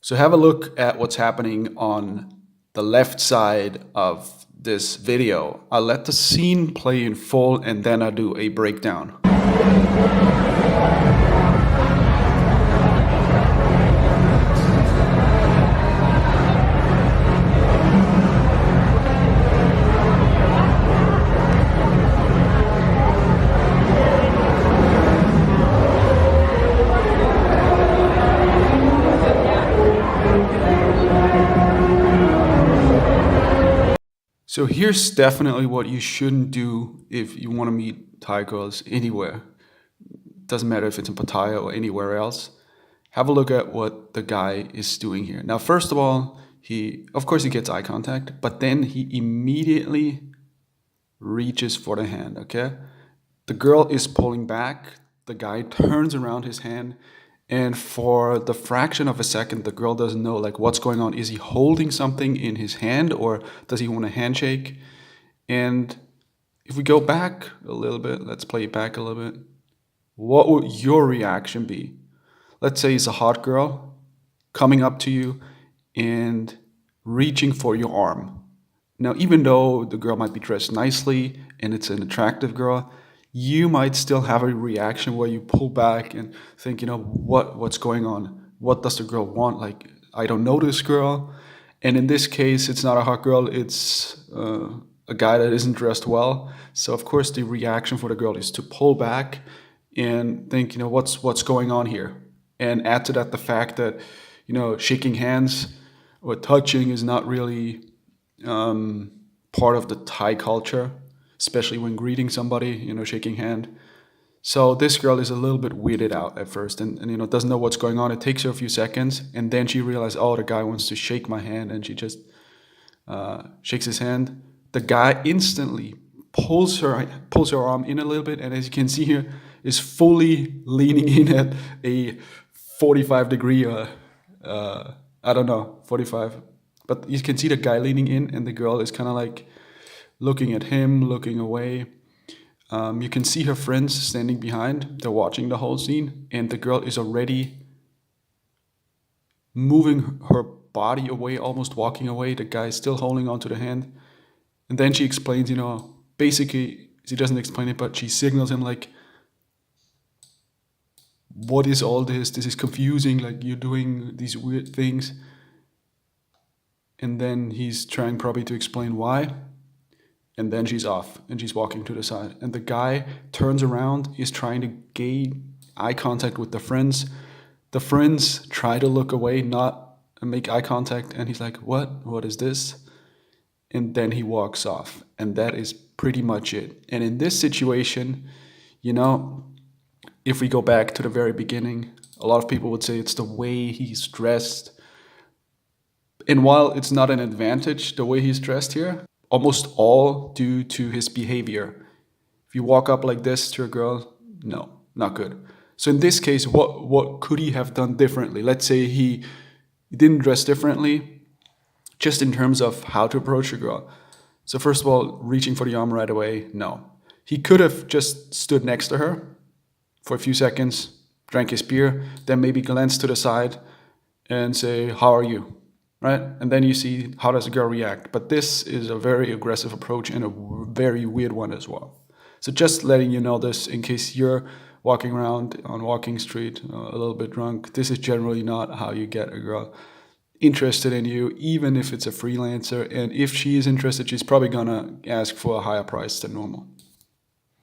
So have a look at what's happening on the left side of this video. I'll let the scene play in full and then I'll do a breakdown. So here's definitely what you shouldn't do if you want to meet Thai girls anywhere. Doesn't matter if it's in Pattaya or anywhere else. Have a look at what the guy is doing here. Now, first of all, of course he gets eye contact, but then he immediately reaches for the hand, okay? The girl is pulling back. The guy turns around his hand, and for the fraction of a second, the girl doesn't know like what's going on. Is he holding something in his hand or does he want a handshake? And if we go back a little bit, let's play it back a little bit. What would your reaction be? Let's say it's a hot girl coming up to you and reaching for your arm. Now, even though the girl might be dressed nicely and it's an attractive girl, you might still have a reaction where you pull back and think, what's going on? What does the girl want? Like, I don't know this girl. And in this case, it's not a hot girl. It's a guy that isn't dressed well. So, of course, the reaction for the girl is to pull back and think, what's going on here? And add to that the fact that, shaking hands or touching is not really part of the Thai culture, especially when greeting somebody, shaking hand. So this girl is a little bit weirded out at first and doesn't know what's going on. It takes her a few seconds and then she realizes, oh, the guy wants to shake my hand, and she just shakes his hand. The guy instantly pulls her arm in a little bit, and as you can see here, is fully leaning in at a 45-degree, 45. But you can see the guy leaning in and the girl is kind of like looking at him, looking away. You can see her friends standing behind. They're watching the whole scene, and the girl is already moving her body away, almost walking away. The guy is still holding onto the hand. And then she explains, basically, she doesn't explain it, but she signals him like, what is all this? This is confusing. Like, you're doing these weird things. And then he's trying probably to explain why. And then she's off and she's walking to the side. And the guy turns around, is trying to gain eye contact with the friends. The friends try to look away, not make eye contact. And he's like, what? What is this? And then he walks off. And that is pretty much it. And in this situation, if we go back to the very beginning, a lot of people would say it's the way he's dressed. And while it's not an advantage, the way he's dressed here, almost all due to his behavior. If you walk up like this to a girl, no, not good. So in this case, what could he have done differently? Let's say he didn't dress differently, just in terms of how to approach a girl. So first of all, reaching for the arm right away, no. He could have just stood next to her for a few seconds, drank his beer, then maybe glance to the side and say, how are you? Right? And then you see how does the girl react. But this is a very aggressive approach and a very weird one as well. So just letting you know this in case you're walking around on Walking Street a little bit drunk. This is generally not how you get a girl interested in you, even if it's a freelancer. And if she is interested, she's probably gonna ask for a higher price than normal.